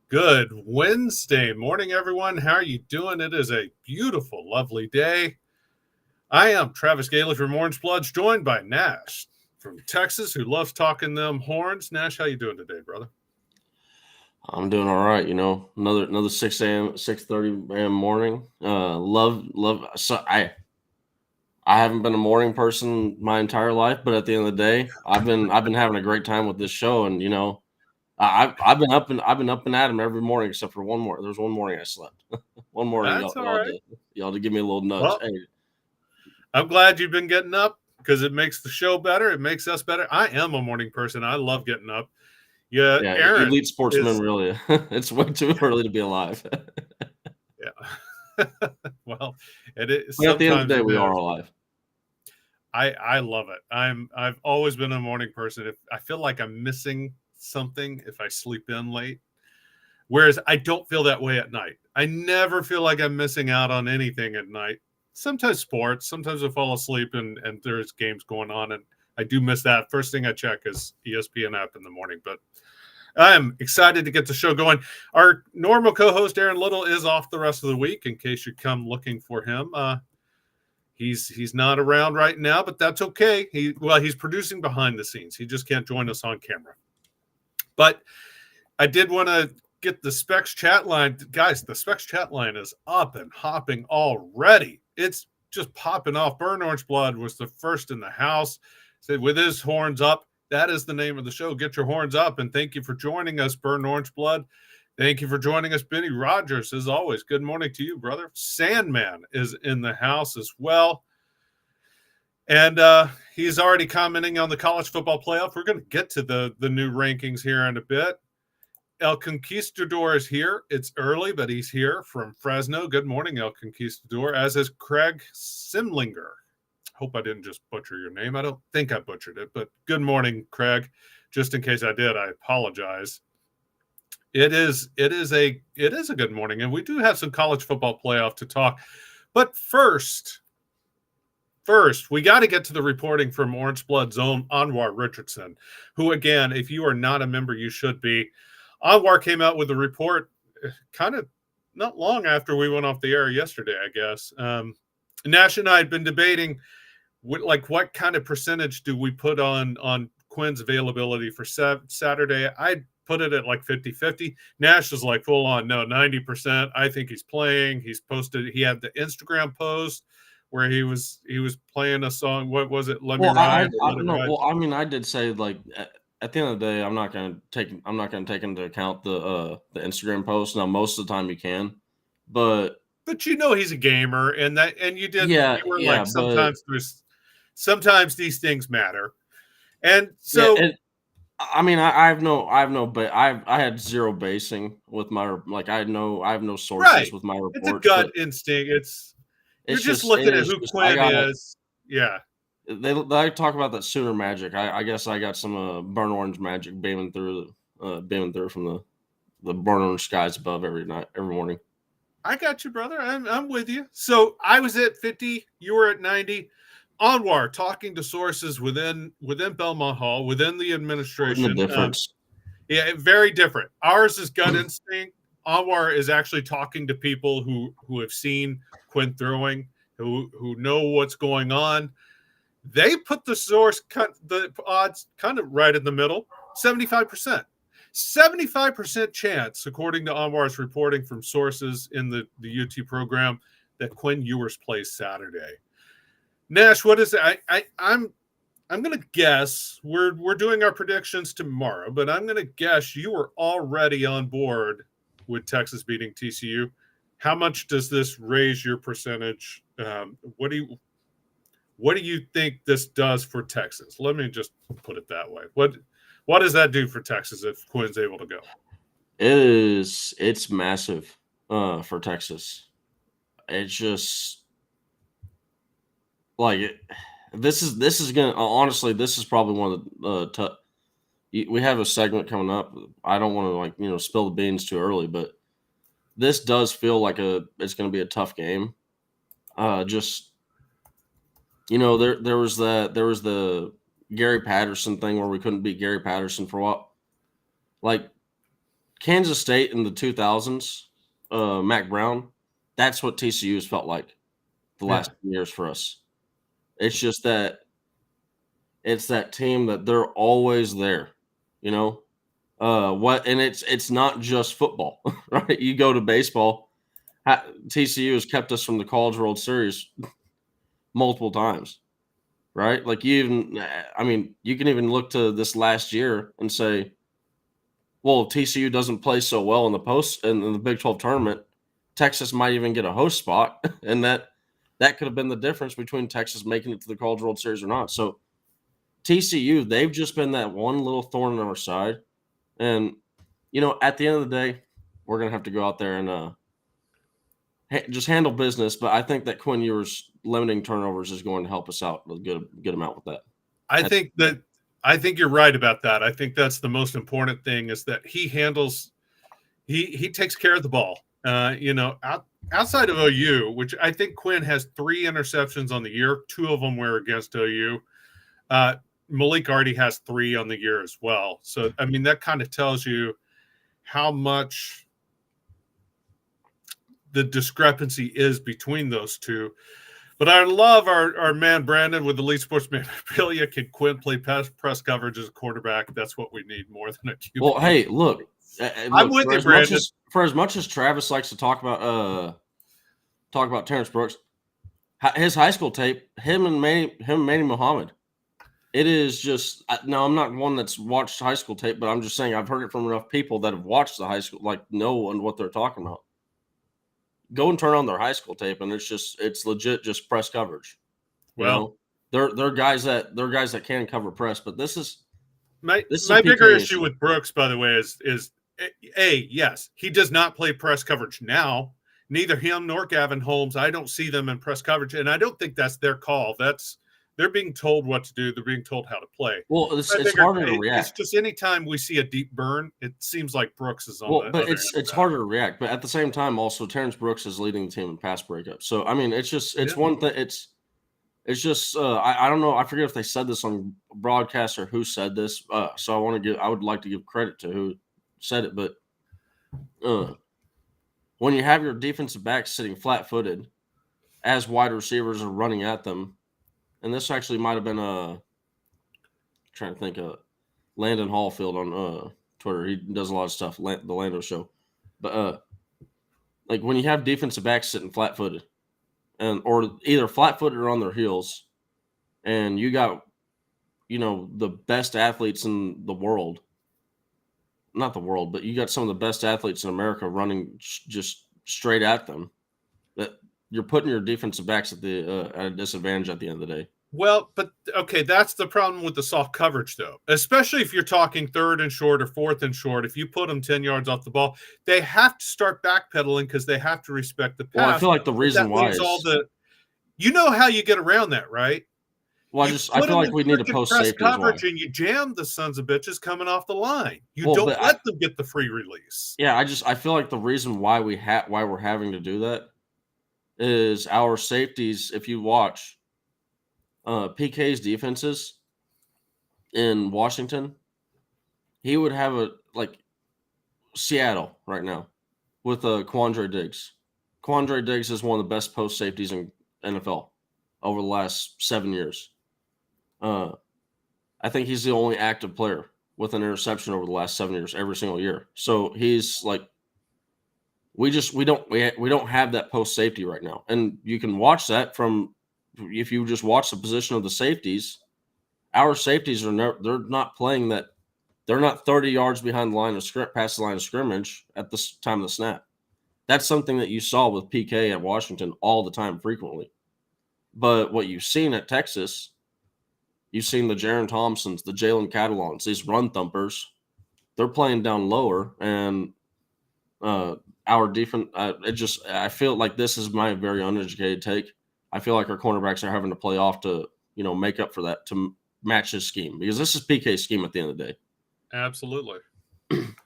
Good Wednesday morning, everyone. How are you doing? It is a beautiful, lovely day. I am Travis Gailey from Orange Bloods, joined by Nash from Texas, who loves talking them horns. Nash, how you doing today, brother? I'm doing all right. Another 6 a.m., 6:30 a.m. morning. Love. So I haven't been a morning person my entire life, but at the end of the day, I've been having a great time with this show, and I've been up and at 'em every morning except for one more. There was one morning I slept. One morning, That's all right. y'all to give me a little nudge. Well, Hey, I'm glad you've been getting up because it makes the show better. It makes us better. I am a morning person. I love getting up. Yeah, yeah, Aaron elite sportsman, is, really. It's way too early to be alive. yeah. Well, it is, But at the end of sometimes the day, it we are is. alive. I love it. I've always been a morning person. If I feel like I'm missing something if I sleep in late, whereas I don't feel that way at night. I never feel like I'm missing out on anything at night. Sometimes sports, sometimes I fall asleep and there's games going on and I do miss that. First thing I check is ESPN app in the morning, but I am excited to get the show going. Our normal co-host Aaron Little is off the rest of the week in case you come looking for him. He's not around right now, but that's okay. He's producing behind the scenes. He just can't join us on camera. But I did want to get the Specs chat line. Guys, the Specs chat line is up and hopping already. It's just popping off. Burn Orange Blood was the first in the house. Said with his horns up. That is the name of the show. Get your horns up. And thank you for joining us, Burn Orange Blood. Thank you for joining us, Benny Rogers, as always. Good morning to you, brother. Sandman is in the house as well. And he's already commenting on the college football playoff. We're going to get to the new rankings here in a bit. El Conquistador is here. It's early, but he's here from Fresno. Good morning, El Conquistador, as is Craig Simlinger. Hope I didn't just butcher your name. I don't think I butchered it, but good morning, Craig. Just in case I did, I apologize. It is a good morning, and we do have some college football playoff to talk. But first, we got to get to the reporting from Orange Blood's own Anwar Richardson, who, again, if you are not a member, you should be. Anwar came out with a report kind of not long after we went off the air yesterday, I guess. Nash and I had been debating what kind of percentage do we put on Quinn's availability for Saturday. I put it at like 50-50. Nash is like full on, no, 90%. I think he's playing. He had the Instagram post where he was playing a song. What was it? Let Me Well, I, Ride or I Let It no. Ride? Well, I mean, I did say like at the end of the day, I'm not gonna take into account the Instagram post. Now, most of the time you can, but But you know he's a gamer, and yeah, you were yeah, like but sometimes these things matter, and yeah, so I mean, I had zero basing with my I have no sources right, with my it's a reports, gut but instinct. You're just looking at it's who just Quinn is. Yeah, they talk about that Sooner magic. I guess I got some burnt orange magic beaming through from the burnt orange skies above every morning. I got you, brother. I'm with you. So I was at 50. You were at 90. Anwar talking to sources within Belmont Hall, within the Splitting the administration. difference. Yeah, very different. Ours is gut instinct. Anwar is actually talking to people who have seen Quinn throwing, who know what's going on. They put the odds kind of right in the middle, 75%. 75% chance, according to Anwar's reporting from sources in the UT program, that Quinn Ewers plays Saturday. Nash, what is it? I'm gonna guess we're doing our predictions tomorrow, but I'm gonna guess you were already on board with Texas beating TCU. How much does this raise your percentage? What do you think this does for Texas? Let me just put it that way. What does that do for Texas if Quinn's able to go? It's massive for Texas. It's just like this is gonna honestly this is probably one of we have a segment coming up. I don't want to spill the beans too early, but this does feel like it's going to be a tough game. Just there was the Gary Patterson thing where we couldn't beat Gary Patterson for what, like Kansas State in the 2000s, Mac Brown, that's what TCU has felt like the last few years for us. It's just that it's that team that they're always there, you know. And it's not just football, right? You go to baseball. TCU has kept us from the College World Series multiple times, right? Like I mean, you can even look to this last year and say, well, if TCU doesn't play so well in the Big 12 tournament, Texas might even get a host spot, and that could have been the difference between Texas making it to the College World Series or not. So TCU, they've just been that one little thorn in our side, and at the end of the day, we're gonna have to go out there and just handle business. But I think that Quinn Ewers limiting turnovers is going to help us out. Get him out with that. I think you're right about that. I think that's the most important thing is that he takes care of the ball. Outside of OU, which I think Quinn has 3 interceptions on the year, 2 of them were against OU. Malik already has 3 on the year as well. So, I mean, that kind of tells you how much the discrepancy is between those two. But I love our man Brandon with the Elite Sports Memorabilia. Can Quinn play press coverage as a quarterback? That's what we need more than a QB. Well, hey, look, I'm with you, Brandon. For as much as Travis likes to talk about Terrence Brooks, his high school tape, him and Manny Muhammad, it is just now. I'm not one that's watched high school tape, but I'm just saying I've heard it from enough people that have watched the high school, like know what they're talking about. Go and turn on their high school tape, and it's legit just press coverage. Well, they're guys that can cover press, but this is my bigger issue with Brooks, by the way, is yes, he does not play press coverage now. Neither him nor Gavin Holmes. I don't see them in press coverage, and I don't think that's their call. They're being told what to do. They're being told how to play. Well, it's harder to react. It's just anytime we see a deep burn, it seems like Brooks is on. Well, but it's harder to react. But at the same time, also Terrence Brooks is leading the team in pass breakup. So I mean, it's one thing. It's just I don't know. I forget if they said this on broadcast or who said this. So I would like to give credit to who said it. But when you have your defensive backs sitting flat-footed as wide receivers are running at them. And this actually might have been trying to think of Landon Hallfield on Twitter. He does a lot of stuff, the Lando show. But like when you have defensive backs sitting flat-footed, or either flat-footed or on their heels, and you got the best athletes in the world, not the world, but you got some of the best athletes in America running just straight at them. That you're putting your defensive backs at a disadvantage at the end of the day. Well, but okay, that's the problem with the soft coverage, though. Especially if you're talking 3rd and short or 4th and short. If you put them 10 yards off the ball, they have to start backpedaling because they have to respect the pass. Well, I feel like the reason why is you know how you get around that, right? Well, I feel like we need to post safety coverage, and you jam the sons of bitches coming off the line. You don't let them get the free release. Yeah, I feel like the reason why we're having to do that is our safeties. If you watch PK's defenses in Washington, he would have Seattle right now with Quandre Diggs. Quandre Diggs is one of the best post safeties in NFL over the last 7 years. I think he's the only active player with an interception over the last 7 years, every single year. So he's like, we don't have that post safety right now, and you can watch that from if you just watch the position of the safeties. Our safeties they're not playing that. They're not 30 yards behind the line of past the line of scrimmage at the time of the snap. That's something that you saw with PK at Washington all the time, frequently. But what you've seen at Texas, you've seen the Jaron Thompsons, the Jalen Catalans, these run thumpers. They're playing down lower, and our defense. I feel like this is my very uneducated take. I feel like our cornerbacks are having to play off to make up for that, to match his scheme, because this is PK's scheme at the end of the day. Absolutely.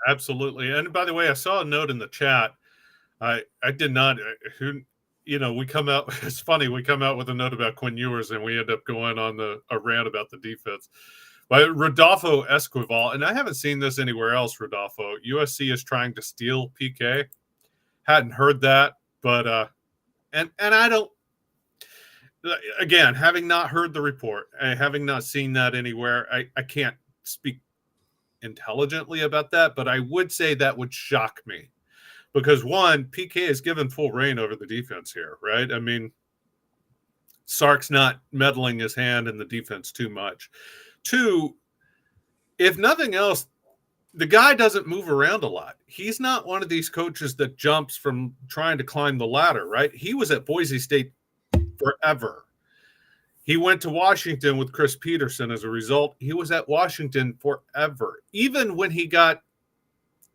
Absolutely. And by the way, I saw a note in the chat. I did not we come out, it's funny, we come out with a note about Quinn Ewers and we end up going on a rant about the defense. But Rodolfo Esquivel, and I haven't seen this anywhere else, Rodolfo, USC is trying to steal PK. Hadn't heard that, but and I don't, again, having not heard the report, having not seen that anywhere, I can't speak intelligently about that, but I would say that would shock me because one, PK is given full reign over the defense here, right? I mean, Sark's not meddling his hand in the defense too much. Two, if nothing else, the guy doesn't move around a lot. He's not one of these coaches that jumps from trying to climb the ladder, right? He was at Boise State forever. He went to Washington with Chris Peterson as a result. He was at Washington forever. Even when he got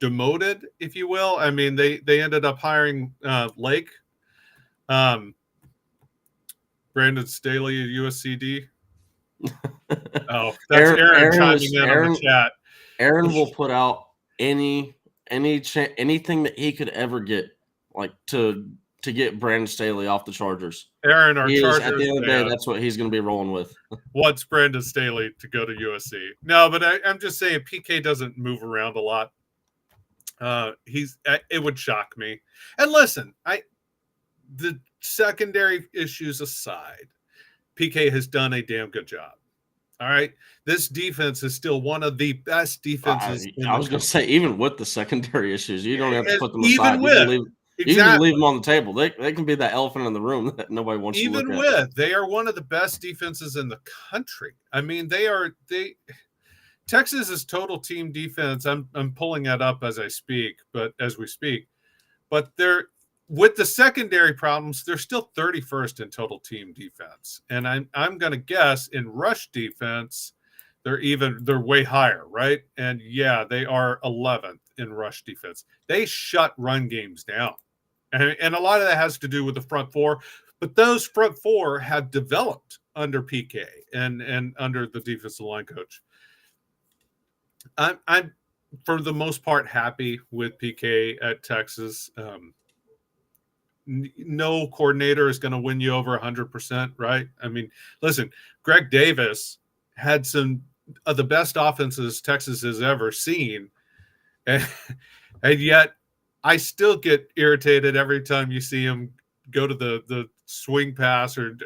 demoted, if you will, I mean, they ended up hiring Lake, Brandon Staley at USCD. Oh, that's Aaron chiming in on the chat. Aaron will put out anything that he could ever get, like to get Brandon Staley off the Chargers. Aaron, our Chargers, at the end of the day, that's what he's going to be rolling with. Wants Brandon Staley to go to USC. No, but I'm just saying PK doesn't move around a lot. It would shock me. And listen, the secondary issues aside, PK has done a damn good job. All right. This defense is still one of the best defenses. I was going to say, even with the secondary issues, you don't have to put them aside. You can leave them on the table. They can be that elephant in the room that nobody wants to look at. They are one of the best defenses in the country. I mean, Texas's total team defense. I'm pulling that up as we speak. But they're, with the secondary problems, they're still 31st in total team defense. And I'm going to guess in rush defense, they're way higher, right? And yeah, they are 11th in rush defense. They shut run games down. And a lot of that has to do with the front four, but those front four have developed under PK and under the defensive line coach. I'm for the most part happy with PK at Texas. No coordinator is going to win you over 100%, right? I mean, listen, Greg Davis had some of the best offenses Texas has ever seen, and yet I still get irritated every time you see him go to the swing pass or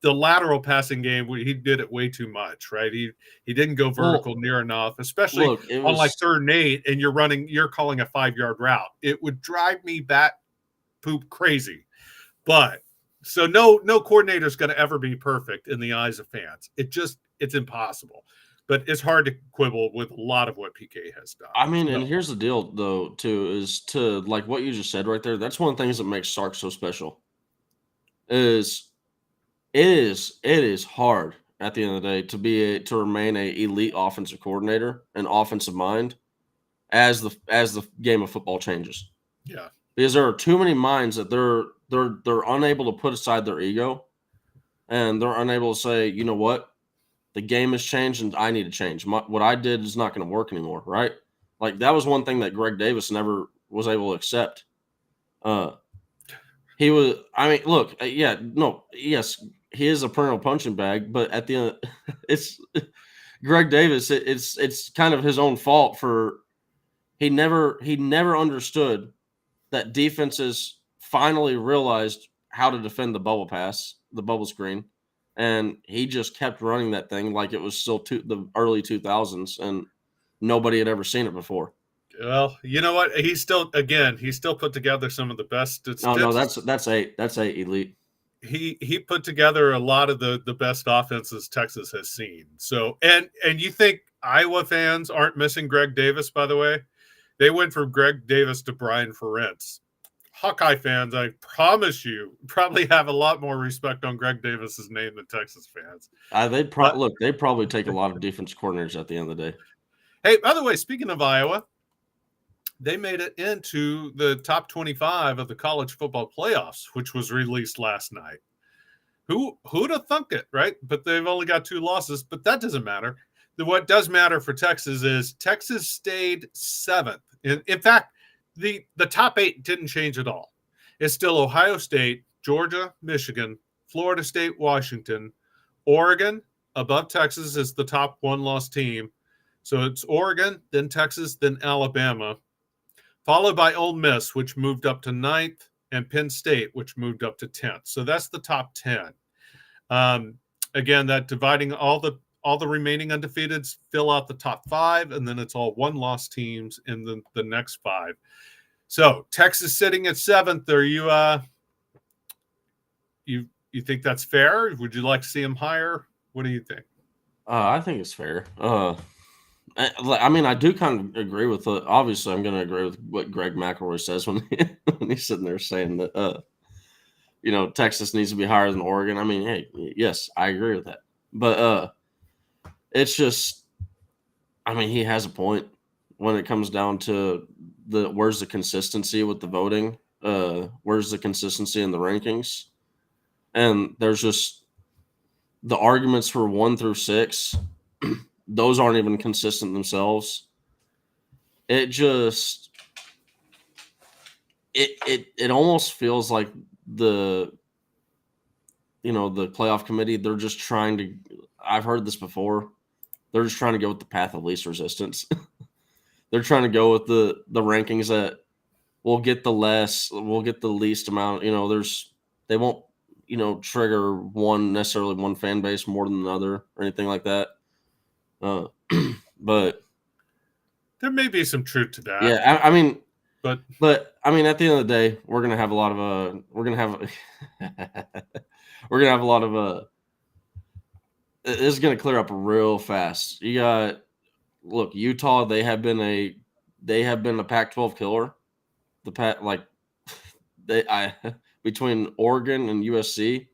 the lateral passing game. He did it way too much, right? He didn't go vertical near enough, especially on like 3rd and 8, and you're calling a 5-yard route. It would drive me bat poop crazy. But so no coordinator is going to ever be perfect in the eyes of fans. It's impossible. But it's hard to quibble with a lot of what PK has done. I mean, and here's the deal, though, too, is to like what you just said right there. That's one of the things that makes Sark so special. It is hard at the end of the day to remain an elite offensive coordinator and offensive mind as the game of football changes. Yeah, because there are too many minds that they're unable to put aside their ego, and they're unable to say, you know what. The game has changed, and I need to change. What I did is not going to work anymore, right? Like, that was one thing that Greg Davis never was able to accept. He was – I mean, look, yes, he is a perennial punching bag, but at the end, it's Greg Davis. It's kind of his own fault for he never understood that defenses finally realized how to defend the bubble pass, the bubble screen. And he just kept running that thing like it was still the early 2000s, and nobody had ever seen it before. Well, you know what? He still put together some of the best. No, that's elite. He put together a lot of the best offenses Texas has seen. So, and you think Iowa fans aren't missing Greg Davis? By the way, they went from Greg Davis to Brian Ferentz. Hawkeye fans, I promise you, probably have a lot more respect on Greg Davis's name than Texas fans. They'd probably take a lot of defense coordinators at the end of the day. Hey, by the way, speaking of Iowa, they made it into the top 25 of the college football playoffs, which was released last night. Who'd have thunk it, right? But they've only got 2 losses, but that doesn't matter. What does matter for Texas is Texas stayed 7th. In fact, the top 8 didn't change at all. It's still Ohio State, Georgia, Michigan, Florida State, Washington, Oregon, above Texas is the top one-loss team. So it's Oregon, then Texas, then Alabama, followed by Ole Miss, which moved up to 9th, and Penn State, which moved up to 10th. So that's the top 10. Again, that dividing all the remaining undefeateds fill out the top 5, and then it's all one-loss teams in the next 5. So Texas sitting at 7th. Are you think that's fair? Would you like to see them higher? What do you think? I think it's fair. I mean, I do kind of agree with it. Obviously, I'm going to agree with what Greg McElroy says when he's sitting there saying that, Texas needs to be higher than Oregon. I mean, hey, yes, I agree with that. But it's just, I mean, he has a point when it comes down to where's the consistency with the voting? Where's the consistency in the rankings? And there's just the arguments for 1 through 6. Those aren't even consistent themselves. It just it almost feels like the playoff committee, they're just trying to, I've heard this before, they're just trying to go with the path of least resistance. They're trying to go with the rankings that will get the least amount, they won't, trigger necessarily one fan base more than another or anything like that. But there may be some truth to that. Yeah, I mean, but I mean, at the end of the day, we're gonna have a lot of this is gonna clear up real fast. You got Utah. They have been a Pac-12 killer. Between Oregon and USC,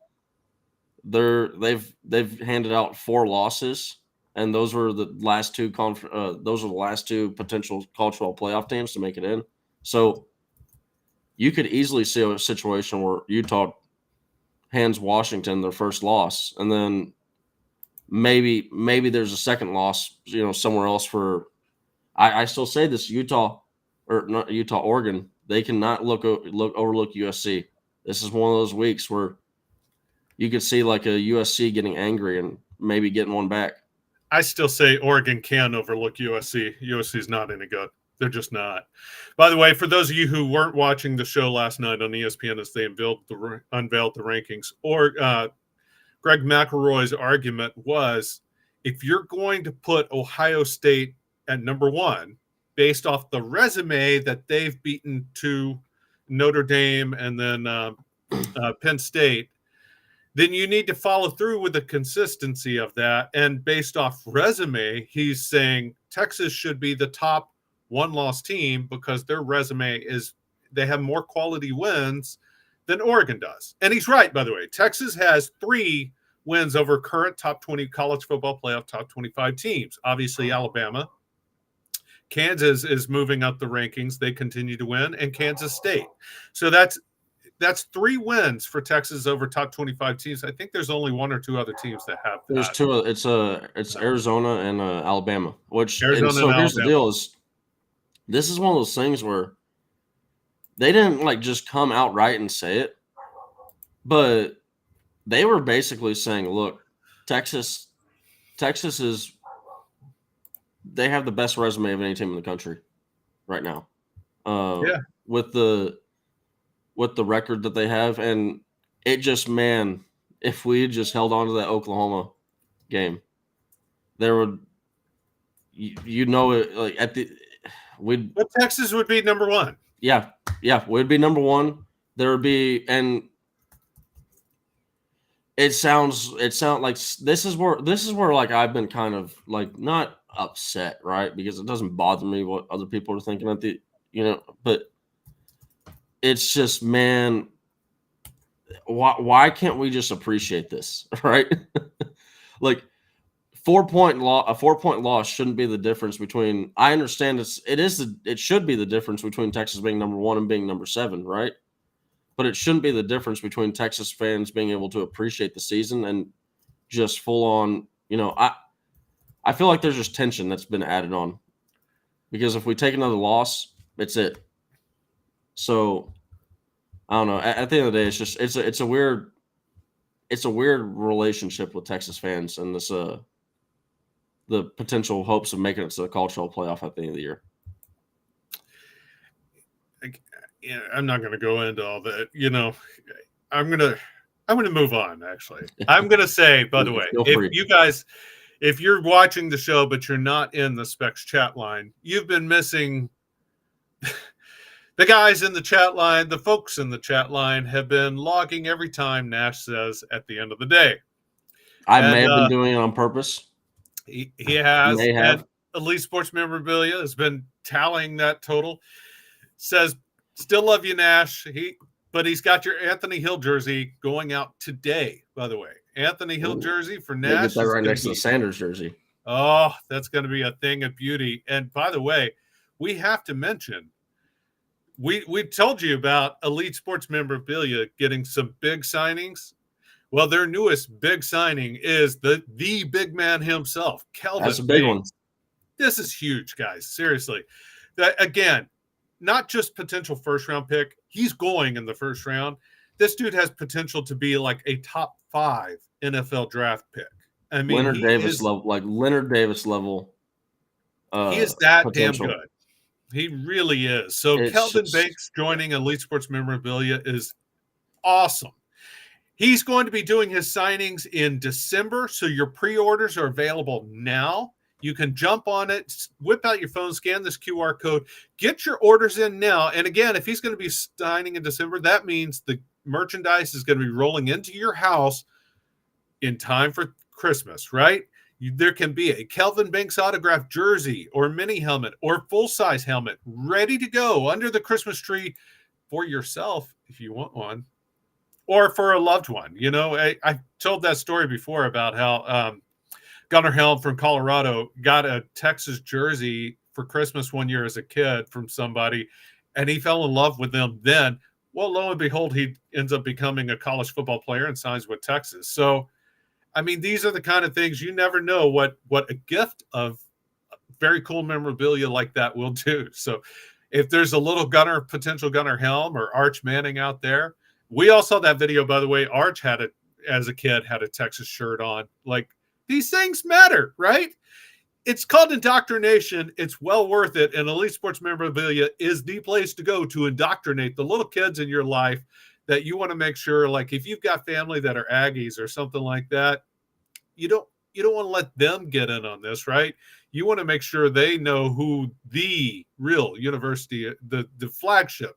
they've handed out 4 losses. And those were the last two potential cultural playoff teams to make it in. So you could easily see a situation where Utah hands Washington their first loss, and then maybe there's a second loss, somewhere else for. I still say this: Oregon. They cannot overlook USC. This is one of those weeks where you could see like a USC getting angry and maybe getting one back. I still say Oregon can overlook USC. USC is not any good. They're just not. By the way, for those of you who weren't watching the show last night on ESPN as they unveiled the rankings, or Greg McElroy's argument was, if you're going to put Ohio State at number 1, based off the resume that they've beaten to Notre Dame and then Penn State, then you need to follow through with the consistency of that. And based off resume, he's saying Texas should be the top one-loss team because their resume is, they have more quality wins than Oregon does. And he's right, by the way. Texas has 3 wins over current top 20 college football playoff top 25 teams. Obviously, Alabama. Kansas is moving up the rankings. They continue to win. And Kansas State. So that's 3 wins for Texas over top 25 teams. I think there's only 1 or 2 other teams that have that. There's 2. It's Arizona and Alabama. Here's Alabama. The deal: is this is one of those things where they didn't just come out right and say it, but they were basically saying, "Look, Texas is they have the best resume of any team in the country right now." With the record that they have, and it just, man, if we had just held on to that Oklahoma game, there would, but Texas would be number 1. Yeah, we'd be number 1. There would be, and it sounds like this is where like I've been kind of like not upset, right? Because it doesn't bother me what other people are thinking at the, but it's just, man, why can't we just appreciate this, right? Like a 4-point loss shouldn't be the difference between. I understand it should be the difference between Texas being number 1 and being number 7, right? But it shouldn't be the difference between Texas fans being able to appreciate the season and just full on. I feel like there's just tension that's been added on, because if we take another loss, it's it. So I don't know. At the end of the day, it's a weird. it's a weird relationship with Texas fans and this the potential hopes of making it to the college football playoff at the end of the year. I'm not going to go into all that. I'm going to move on. Actually, I'm going to say, by the way, if you're watching the show but you're not in the Specs chat line, you've been missing. The guys in the chat line, the folks in the chat line have been logging every time Nash says at the end of the day. I may have been doing it on purpose. He has. And Elite Sports Memorabilia has been tallying that total. Says, still love you, Nash. But he's got your Anthony Hill jersey going out today, by the way. Anthony Hill jersey for Nash. Get that right next to the Sanders jersey. Oh, that's going to be a thing of beauty. And by the way, we have to mention, we told you about Elite Sports Memorabilia getting some big signings. Well, their newest big signing is the big man himself, Kelvin. That's a big one. This is huge, guys. Seriously. Again, not just potential first-round pick. He's going in the first round. This dude has potential to be like a top 5 NFL draft pick. I mean, Leonard Davis level. He is that potential. Damn good. He really is. So Kelvin Banks joining Elite Sports Memorabilia is awesome. He's going to be doing his signings in December, so your pre-orders are available now. You can jump on it, whip out your phone, scan this QR code, get your orders in now. And again, if he's going to be signing in December, that means the merchandise is going to be rolling into your house in time for Christmas, right? There can be a Kelvin Banks autographed jersey or mini helmet or full-size helmet ready to go under the Christmas tree for yourself if you want one, or for a loved one. I told that story before about how Gunnar Helm from Colorado got a Texas jersey for Christmas one year as a kid from somebody, and he fell in love with them then. Well, lo and behold, he ends up becoming a college football player and signs with Texas. So, I mean, these are the kind of things you never know what a gift of very cool memorabilia like that will do. So if there's a little potential Gunnar Helm or Arch Manning out there, we all saw that video, by the way. Arch as a kid, had a Texas shirt on. Like, these things matter, right? It's called indoctrination. It's well worth it. And Elite Sports Memorabilia is the place to go to indoctrinate the little kids in your life that you want to make sure, like if you've got family that are Aggies or something like that, you don't want to let them get in on this, right? You want to make sure they know who the real university, the flagship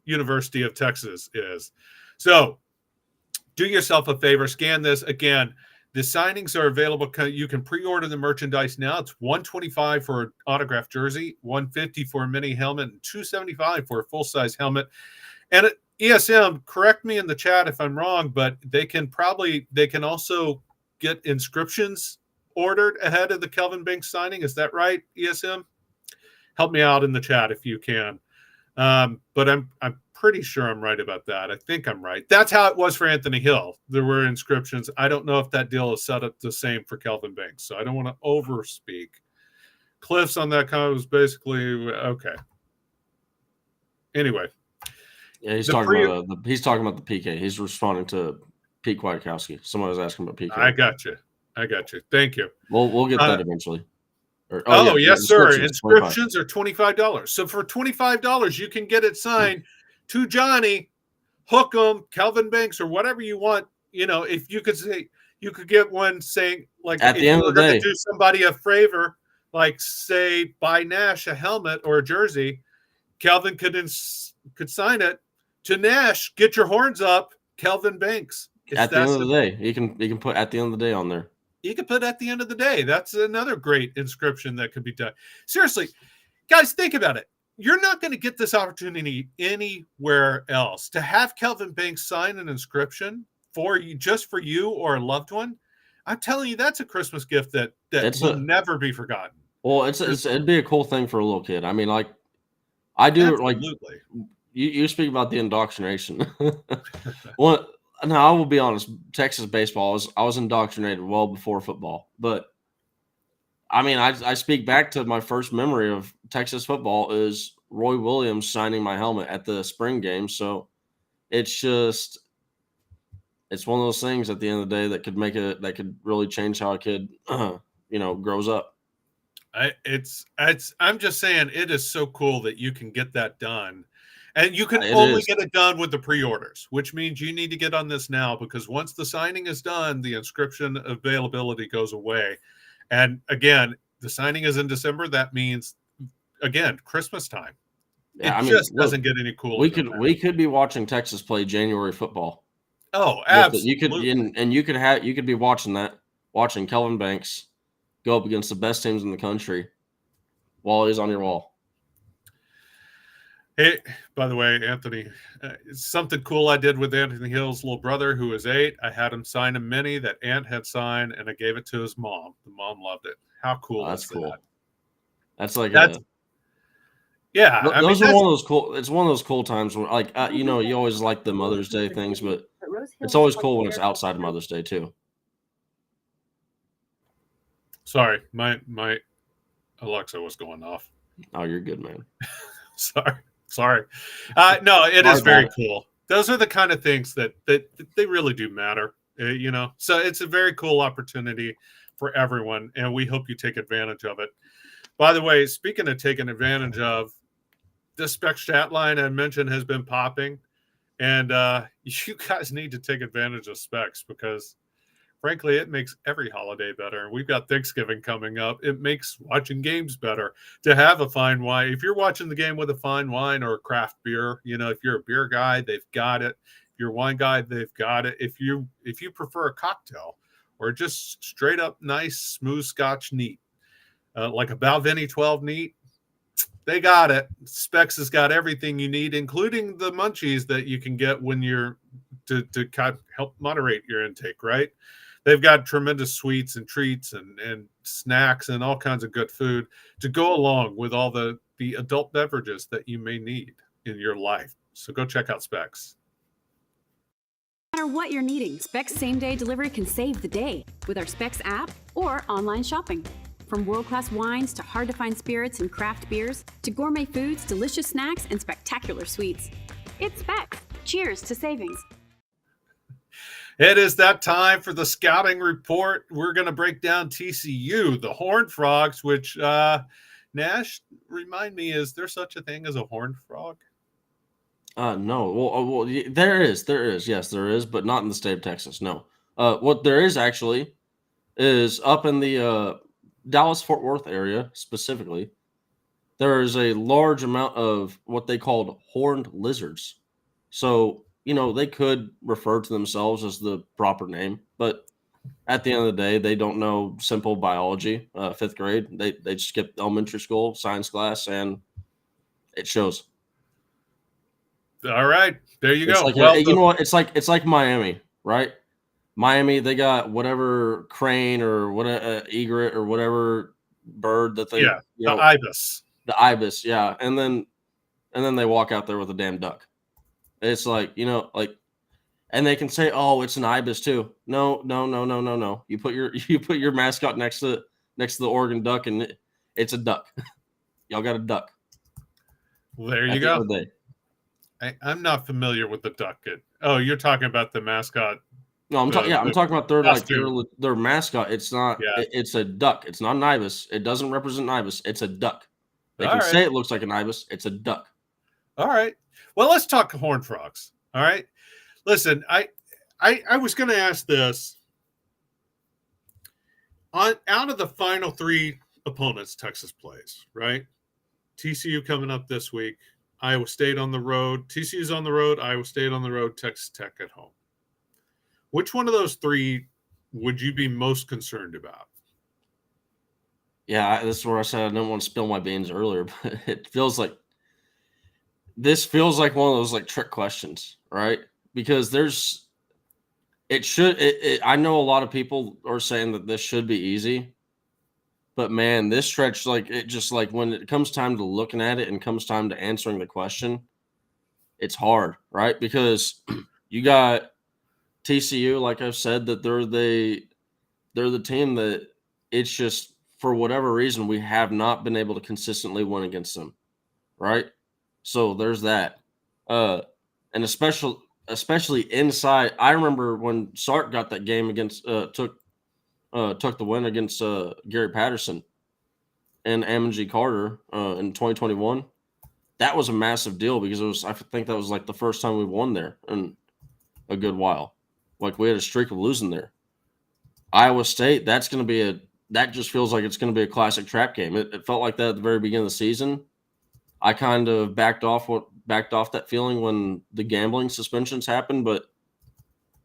University of Texas is. So do yourself a favor, scan this. Again, the signings are available. You can pre-order the merchandise now. It's $125 for an autographed jersey, $150 for a mini helmet, and $275 for a full-size helmet. And ESM, correct me in the chat if I'm wrong, but they can also get inscriptions ordered ahead of the Kelvin Banks signing. Is that right, ESM? Help me out in the chat if you can. But I'm pretty sure I'm right about that. I think I'm right. That's how it was for Anthony Hill. There were inscriptions. I don't know if that deal is set up the same for Kelvin Banks, so I don't want to overspeak. Cliff's on that comment was basically okay. Anyway. Yeah, he's talking about the PK. He's responding to Pete Kwiatkowski. Someone was asking about PK. I got you. Thank you. We'll get that eventually. Yes, sir. Inscriptions are $25. So for $25, you can get it signed to Johnny, Hookem, Kelvin Banks, or whatever you want. If you could say, you could get one saying, like, at the end of the day, do somebody a favor, like say buy Nash a helmet or a jersey, Kelvin could sign it to Nash. Get your horns up, Kelvin Banks. At the end of the day, you can put at the end of the day on there. You can put at the end of the day. That's another great inscription that could be done. Seriously, guys, think about it. You're not going to get this opportunity anywhere else. To have Kelvin Banks sign an inscription for you, just for you or a loved one, I'm telling you, that's a Christmas gift that will never be forgotten. Well, it'd be a cool thing for a little kid. I mean, like, I do. Absolutely. Like you speak about the indoctrination. Well, now I will be honest. Texas baseball I was indoctrinated well before football, but I mean, I speak back to my first memory of Texas football is Roy Williams signing my helmet at the spring game. So it's just it's one of those things at the end of the day that could really change how a kid, grows up. I'm just saying it is so cool that you can get that done. And you can It only is. get it done with the pre-orders, which means you need to get on this now because once the signing is done, the inscription availability goes away. And again, the signing is in December. That means again, Christmas time. Yeah, It I mean, just look, doesn't get any cooler we than could that. we could be watching Texas play January football. Oh, With it. You could absolutely. you could be watching Kelvin Banks go up against the best teams in the country while he's on your wall. Hey, by the way, Anthony, something cool I did with Anthony Hill's little brother, who is 8. I had him sign a mini that Ant had signed, and I gave it to his mom. The mom loved it. How Oh, cool that's is that? cool. That's like That's yeah. I mean, those are one of those cool. It's one of those cool times when, like, you always like the Mother's Day things, but it's always cool when it's outside of Mother's Day too. sorry, my Alexa was going off. Oh, you're good, man. Sorry. No, it Sorry is about very it. cool. Those are the kind of things that they really do matter. So it's a very cool opportunity for everyone, and we hope you take advantage of it. By the way, speaking of taking advantage of, this spec stat line I mentioned has been popping, and you guys need to take advantage of specs because frankly, it makes every holiday better. We've got Thanksgiving coming up. It makes watching games better to have a fine wine. If you're watching the game with a fine wine or a craft beer, if you're a beer guy, they've got it. If you're a wine guy, they've got it. If you prefer a cocktail or just straight up nice smooth Scotch neat, like a Balvenie 12 neat, they got it. Specs has got everything you need, including the munchies that you can get when you're to kind of help moderate your intake, right? They've got tremendous sweets and treats and snacks and all kinds of good food to go along with all the adult beverages that you may need in your life. So go check out Specs. No matter what you're needing, Specs same-day delivery can save the day with our Specs app or online shopping. From world-class wines to hard-to-find spirits and craft beers to gourmet foods, delicious snacks, and spectacular sweets. It's Specs. Cheers to savings. It is that time for the scouting report. We're going to break down TCU, the Horned Frogs, which, Nash, remind me, is there such a thing as a horned frog? No. Well, there is. Yes, there is, but not in the state of Texas. No. What there is actually is up in the Dallas-Fort Worth area specifically. There is a large amount of what they called horned lizards. So, they could refer to themselves as the proper name, but at the end of the day, they don't know simple biology. 5th grade, they skipped elementary school science class, and it shows. All right, there you It's go. like Well, you know what? It's like Miami, right? Miami, they got whatever crane or what egret or whatever bird that they yeah, the ibis. the ibis, yeah, and then they walk out there with a damn duck. It's like, and they can say, "Oh, it's an ibis too." No, no, no, no, no, no. You put your mascot next to the Oregon duck, and it's a duck. Y'all got a duck. Well, there you At the go. end of the day, I'm not familiar with the duck. Oh, you're talking about the mascot. no, I'm talking. Yeah, I'm The talking about costume. their mascot. It's not. Yeah. It's a duck. It's not an ibis. It doesn't represent an ibis. It's a duck. They All can right. say it looks like an ibis. It's a duck. All right. Well, let's talk horned frogs. All right. Listen, I was going to ask this out of the final 3 opponents Texas plays, right? TCU coming up this week, Iowa State on the road, TCU's on the road, Iowa State on the road, Texas Tech at home. Which one of those 3 would you be most concerned about? Yeah, this is where I said I didn't want to spill my beans earlier, but this feels like one of those like trick questions, right? Because I know a lot of people are saying that this should be easy, but man, this stretch, like, it just, like, when it comes time to looking at it and comes time to answering the question, it's hard, right? Because you got TCU, like I've said, that they're the team that it's just, for whatever reason, we have not been able to consistently win against them, right? So there's that. And especially inside. I remember when Sark got that game against took the win against Gary Patterson and Ammon G. Carter in 2021. That was a massive deal because I think that was like the first time we won there in a good while. Like we had a streak of losing there. Iowa State, that just feels like it's going to be a classic trap game. It felt like that at the very beginning of the season. I kind of backed off that feeling when the gambling suspensions happened, but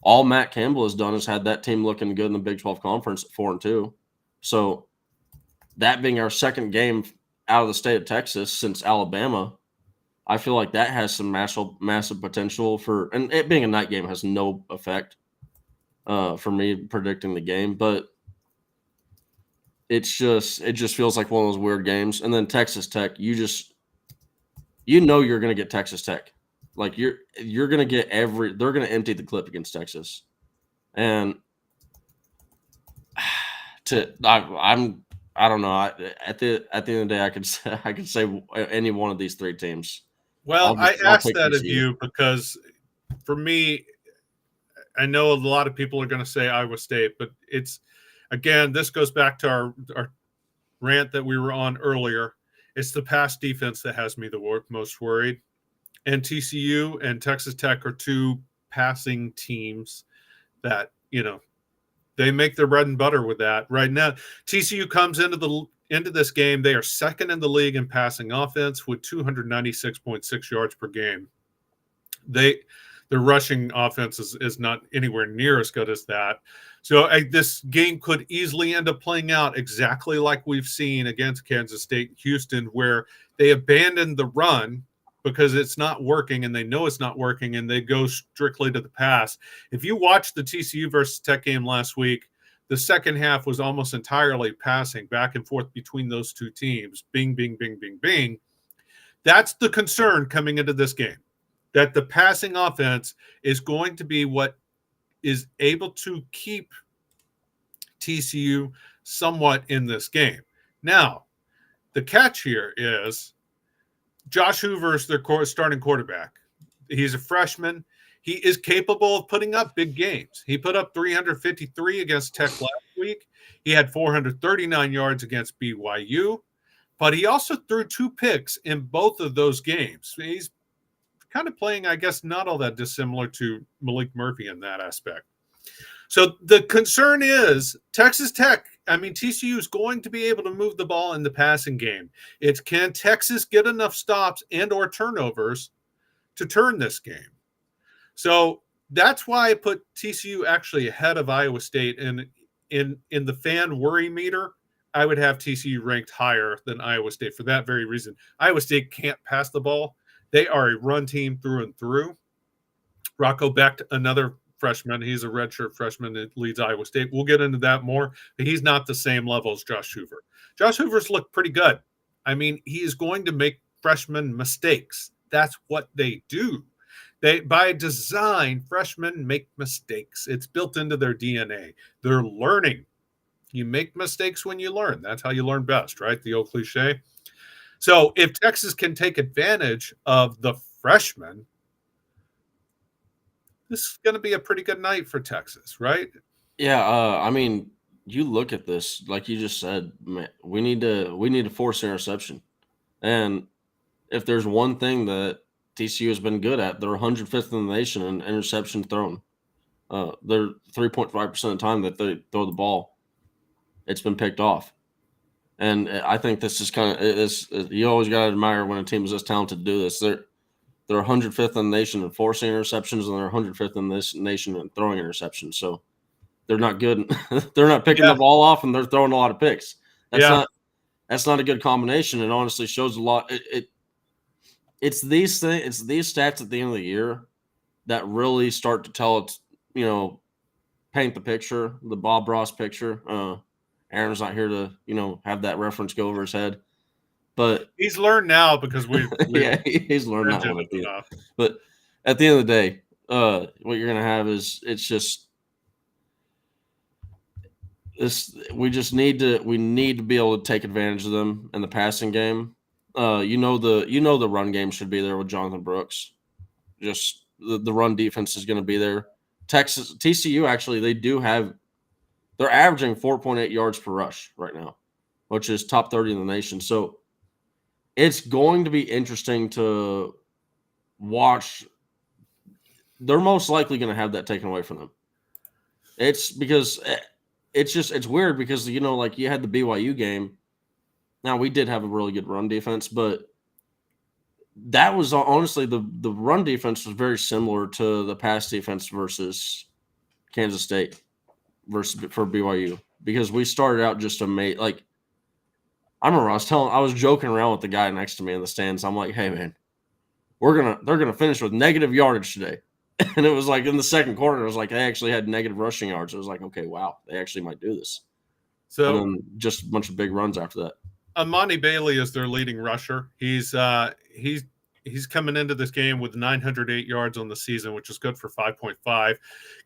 all Matt Campbell has done is had that team looking good in the Big 12 Conference at 4-2. So that being our second game out of the state of Texas since Alabama, I feel like that has some massive potential and it being a night game has no effect for me predicting the game, but it just feels like one of those weird games. And then Texas Tech, you're going to get Texas Tech. Like you're going to get they're going to empty the clip against Texas. And I don't know. At the end of the day, I could say any one of these three teams. Well, I asked that TCU. of you because for me, I know a lot of people are going to say Iowa State, but again, this goes back to our rant that we were on earlier. It's the pass defense that has me the most worried. And TCU and Texas Tech are two passing teams that, they make their bread and butter with that. Right now, TCU comes into this game. They are second in the league in passing offense with 296.6 yards per game. Their rushing offense is not anywhere near as good as that. So this game could easily end up playing out exactly like we've seen against Kansas State, Houston, where they abandon the run because it's not working and they know it's not working and they go strictly to the pass. If you watch the TCU versus Tech game last week, the second half was almost entirely passing back and forth between those two teams. Bing, bing, bing, bing, bing. That's the concern coming into this game, that the passing offense is going to be what is able to keep TCU somewhat in this game. Now, the catch here is Josh Hoover is their starting quarterback. He's a freshman. He is capable of putting up big games. He put up 353 against Tech last week. He had 439 yards against BYU, but he also threw 2 picks in both of those games. He's kind of playing, I guess, not all that dissimilar to Malik Murphy in that aspect. So the concern is Texas Tech. TCU is going to be able to move the ball in the passing game. Can Texas get enough stops and or turnovers to turn this game? So that's why I put TCU actually ahead of Iowa State. And in the fan worry meter, I would have TCU ranked higher than Iowa State for that very reason. Iowa State can't pass the ball. They are a run team through and through. Rocco Becht, another freshman. He's a redshirt freshman that leads Iowa State. We'll get into that more, but he's not the same level as Josh Hoover. Josh Hoover's looked pretty good. He is going to make freshman mistakes. That's what they do. By design, freshmen make mistakes. It's built into their DNA. They're learning. You make mistakes when you learn. That's how you learn best, right? The old cliche. So if Texas can take advantage of the freshmen, this is going to be a pretty good night for Texas, right? Yeah, you look at this, like you just said, man, we need to force interception. And if there's one thing that TCU has been good at, they're 105th in the nation in interception thrown. They're 3.5% of the time that they throw the ball, it's been picked off. And I think this is kind of you always got to admire when a team is this talented to do this. They're 105th in the nation in forcing interceptions, and they're 105th in this nation in throwing interceptions. So they're not good. They're not picking the ball off, and they're throwing a lot of picks. That's not a good combination. It honestly shows a lot. It's these things. It's these stats at the end of the year that really start to tell it. Paint the picture, the Bob Ross picture. Aaron's not here to have that reference go over his head. But he's learned now because he's learned that one. But at the end of the day, what you're going to have is we need to be able to take advantage of them in the passing game. The run game should be there with Jonathan Brooks. Just the run defense is going to be there. TCU actually, they're averaging 4.8 yards per rush right now, which is top 30 in the nation. So it's going to be interesting to watch. They're most likely going to have that taken away from them. It's because it's weird because, like you had the BYU game. Now we did have a really good run defense, but that was honestly the run defense was very similar to the pass defense versus Kansas State for BYU, because we started out just amazing. Like, I remember I was joking around with the guy next to me in the stands. I'm like, hey man, they're gonna finish with negative yardage today. And it was like in the second quarter, it was like they actually had negative rushing yards. It was like, okay, wow, they actually might do this. So, and then just a bunch of big runs after that. Amani Bailey is their leading rusher. He's coming into this game with 908 yards on the season, which is good for 5.5.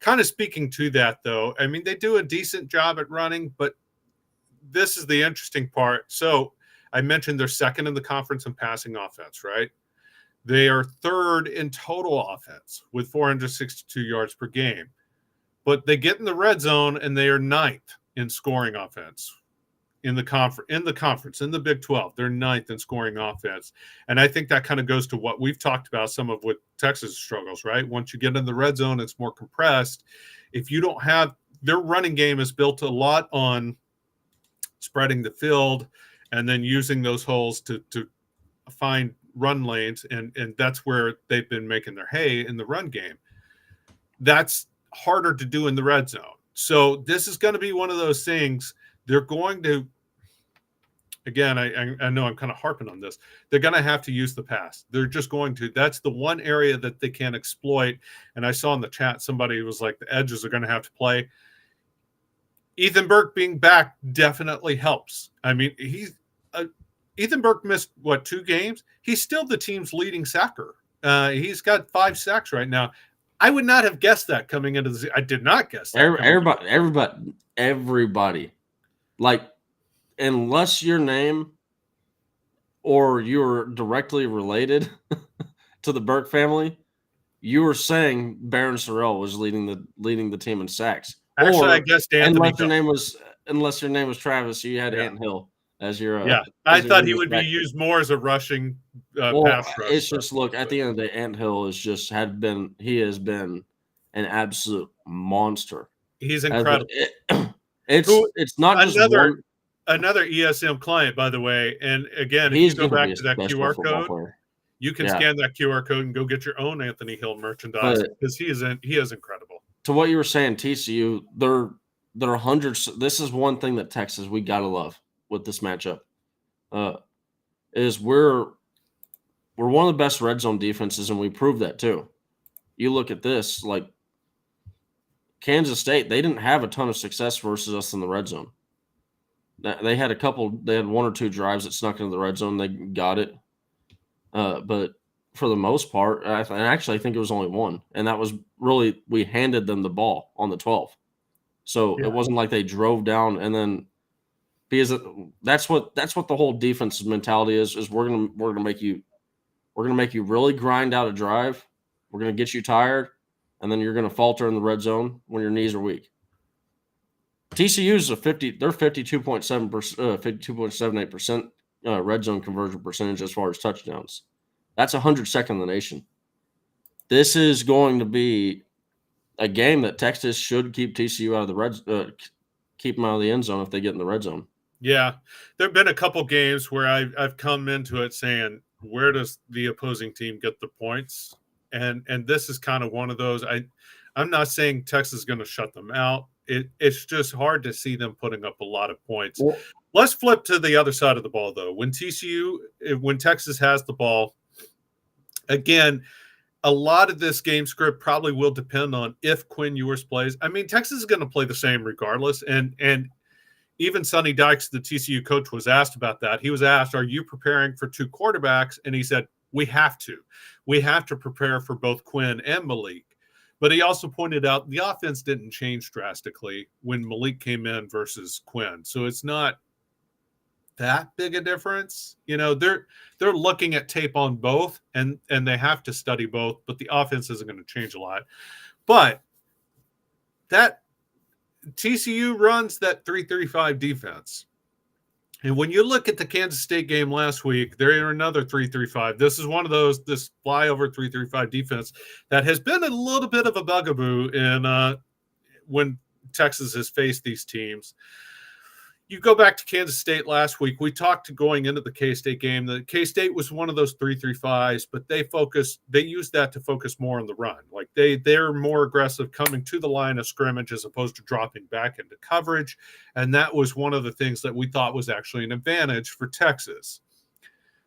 Kind of speaking to that, though, I mean, they do a decent job at running, but this is the interesting part. So I mentioned they're second in the conference in passing offense, right? They are third in total offense with 462 yards per game. But they get in the red zone and they are ninth in scoring offense in the conference, in the Big 12. They're ninth in scoring offense. And I think that kind of goes to what we've talked about, some of what Texas struggles, right? Once you get in the red zone, it's more compressed. If you don't have – their running game is built a lot on spreading the field and then using those holes to find run lanes, and that's where they've been making their hay in the run game. That's harder to do in the red zone. So this is going to be one of those things. They're going to, again, I know I'm kind of harping on this. They're going to have to use the pass. They're just going to. That's the one area that they can exploit. And I saw in the chat somebody was like, the edges are going to have to play. Ethan Burke being back definitely helps. I mean, Ethan Burke missed, 2 games? He's still the team's leading sacker. He's got 5 sacks right now. I would not have guessed that coming into the – I did not guess that. Everybody. Like, unless your name or you're directly related to the Burke family, you were saying Baron Sorrell was leading the team in sacks. Actually, I guessed Anthony. Unless your name was Travis, you had Ant Hill as your I thought he would be used more as a rushing pass rusher. It's just, look, at the end of the day, Ant Hill has been an absolute monster. He's incredible. It's not just another ESM client, by the way. And again, if you go back to that QR code, you can scan that QR code and go get your own Anthony Hill merchandise, because he is incredible. To what you were saying, TCU, there are hundreds. This is one thing that Texas we gotta love with this matchup. Is we're one of the best red zone defenses, and we proved that too. You look at this, like Kansas State, they didn't have a ton of success versus us in the red zone. They had 1 or 2 drives that snuck into the red zone. They got it. But for the most part, I think it was only 1. And that was really, we handed them the ball on the 12. So It wasn't like they drove down and then, because that's what the whole defensive mentality is we're gonna make you really grind out a drive. We're gonna get you tired, and then you're gonna falter in the red zone when your knees are weak. TCU's they're 52.7%, 52.78% red zone conversion percentage as far as touchdowns. That's 102nd in the nation. This is going to be a game that Texas should keep TCU out of the keep them out of the end zone if they get in the red zone. Yeah, there have been a couple games where I've come into it saying, where does the opposing team get the points? And this is kind of one of those. I'm not saying Texas is going to shut them out. It's just hard to see them putting up a lot of points. Well, let's flip to the other side of the ball, though. When Texas has the ball, again, a lot of this game script probably will depend on if Quinn Ewers plays. I mean, Texas is going to play the same regardless. And even Sonny Dykes, the TCU coach, was asked about that. He was asked, are you preparing for 2 quarterbacks? And he said, we have to. We have to prepare for both Quinn and Malik. But he also pointed out the offense didn't change drastically when Malik came in versus Quinn. So it's not that big a difference. They're looking at tape on both, and they have to study both, but the offense isn't going to change a lot. But that TCU runs that 3-3-5 defense. And when you look at the Kansas State game last week, they're another 3-3-5. This is one of those, this flyover 3-3-5 defense that has been a little bit of a bugaboo in when Texas has faced these teams. You go back to Kansas State last week. We talked going into the K-State game. The K-State was one of those 3-3-5s, but they used that to focus more on the run. Like they're more aggressive coming to the line of scrimmage as opposed to dropping back into coverage. And that was one of the things that we thought was actually an advantage for Texas,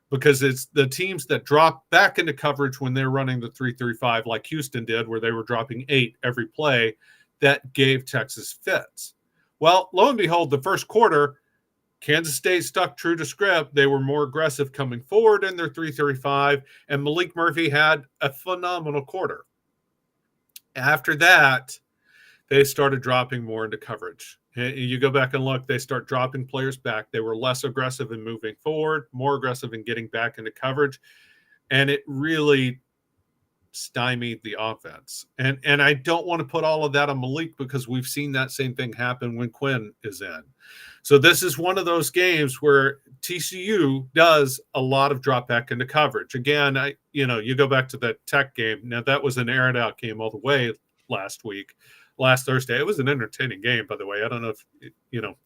because it's the teams that drop back into coverage when they're running the 3-3-5 like Houston did, where they were dropping 8 every play, that gave Texas fits. Well, lo and behold, the first quarter, Kansas State stuck true to script. They were more aggressive coming forward in their 3-3-5, and Malik Murphy had a phenomenal quarter. After that, they started dropping more into coverage. You go back and look, they start dropping players back. They were less aggressive in moving forward, more aggressive in getting back into coverage, and it really stymied the offense. And I don't want to put all of that on Malik, because we've seen that same thing happen when Quinn is in. So this is one of those games where TCU does a lot of drop back into coverage. Again, you go back to that Tech game. Now that was an aired out game all the way last Thursday. It was an entertaining game, by the way. I don't know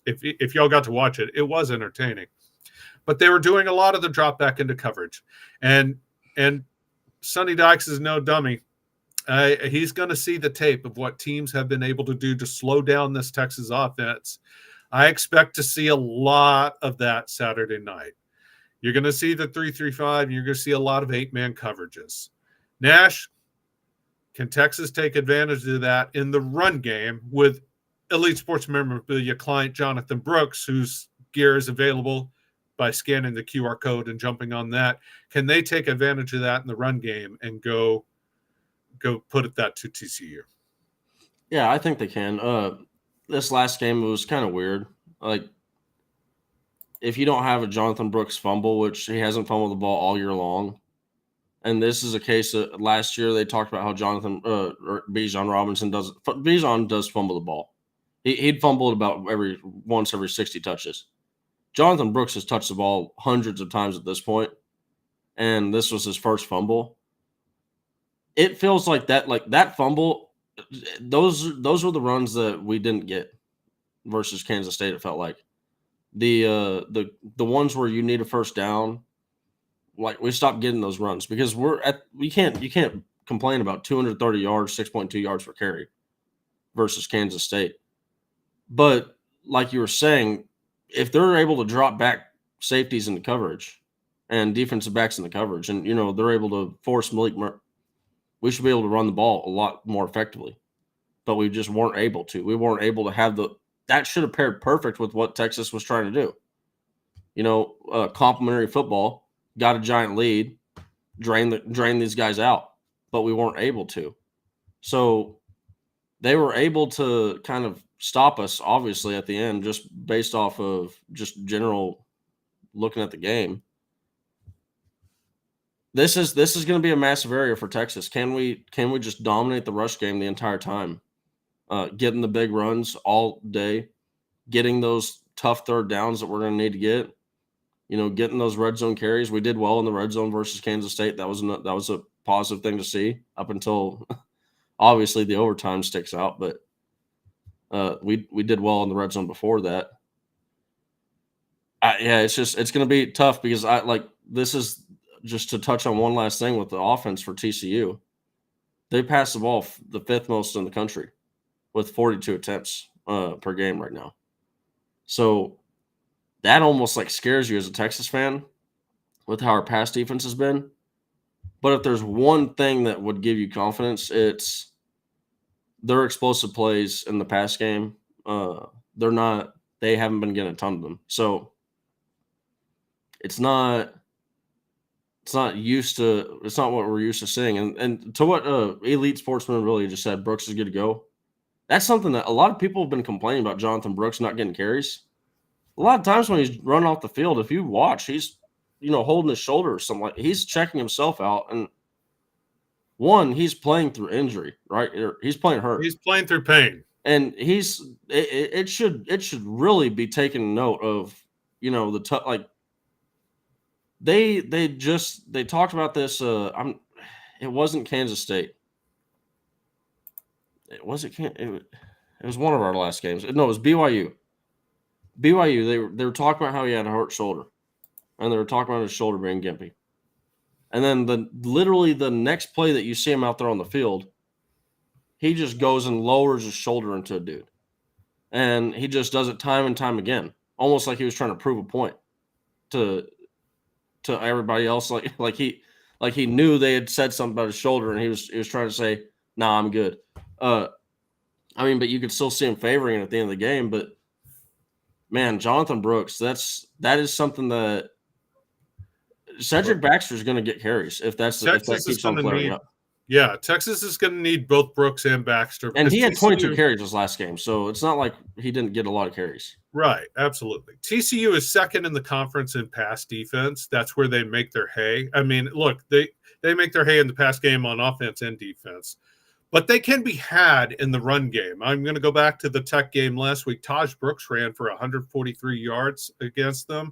if y'all got to watch it. It was entertaining. But they were doing a lot of the drop back into coverage. And Sonny Dykes is no dummy. He's going to see the tape of what teams have been able to do to slow down this Texas offense. I expect to see a lot of that Saturday night. You're going to see the 3-3-5. You're going to see a lot of 8-man coverages. Nash, can Texas take advantage of that in the run game with Elite Sports Memorabilia client Jonathan Brooks, whose gear is available by scanning the QR code and jumping on that? Can they take advantage of that in the run game and go put that to TCU? Yeah, I think they can. This last game was kind of weird. Like, if you don't have a Jonathan Brooks fumble, which he hasn't fumbled the ball all year long, and this is a case that last year they talked about how Bijan Robinson does fumble the ball. He'd fumble about once every 60 touches. Jonathan Brooks has touched the ball hundreds of times at this point, and this was his first fumble. It feels like that fumble, those were the runs that we didn't get versus Kansas State. It felt like the ones where you need a first down, like we stopped getting those runs because you can't complain about 230 yards, 6.2 yards per carry versus Kansas State. But like you were saying, if they're able to drop back safeties into coverage and defensive backs into coverage, and they're able to force Malik, we should be able to run the ball a lot more effectively. But we just weren't able to. We weren't able to have that should have paired perfect with what Texas was trying to do. Complementary football, got a giant lead, drain these guys out, but we weren't able to. So they were able to kind of stop us, obviously, at the end, just based off of just general looking at the game. This is going to be a massive area for Texas. Can we just dominate the rush game the entire time? Getting the big runs all day, getting those tough third downs that we're going to need to get, getting those red zone carries. We did well in the red zone versus Kansas State. That was a positive thing to see up until obviously the overtime sticks out, but we did well in the red zone before that. It's going to be tough because this is just to touch on one last thing with the offense for TCU. They pass the ball the 5th most in the country with 42 attempts per game right now. So that almost scares you as a Texas fan with how our pass defense has been. But if there's one thing that would give you confidence, it's their explosive plays in the pass game. They haven't been getting a ton of them. So it's not what we're used to seeing. And to what Elite Sportsman really just said, Brooks is good to go. That's something that a lot of people have been complaining about, Jonathan Brooks not getting carries. a lot of times when he's running off the field, if you watch, he's holding his shoulder or something like he's checking himself out. And one, he's playing through injury, right? He's playing hurt. He's playing through pain. And it should really be taken note of, like they talked about this. It wasn't Kansas State. It was one of our last games. No, it was BYU. BYU. They were talking about how he had a hurt shoulder, and they were talking about his shoulder being gimpy. And then literally the next play that you see him out there on the field, he just goes and lowers his shoulder into a dude. And he just does it time and time again, almost like he was trying to prove a point to everybody else. Like he knew they had said something about his shoulder, and he was trying to say, "Nah, I'm good." But you could still see him favoring it at the end of the game. But man, Jonathan Brooks, that is something that Cedric Baxter is going to get carries if that keeps on flaring up. Yeah, Texas is going to need both Brooks and Baxter. And he had 22 carries this last game, so it's not like he didn't get a lot of carries. Right, absolutely. TCU is second in the conference in pass defense. That's where they make their hay. I mean, look, they make their hay in the pass game on offense and defense. But they can be had in the run game. I'm going to go back to the Tech game last week. Taj Brooks ran for 143 yards against them.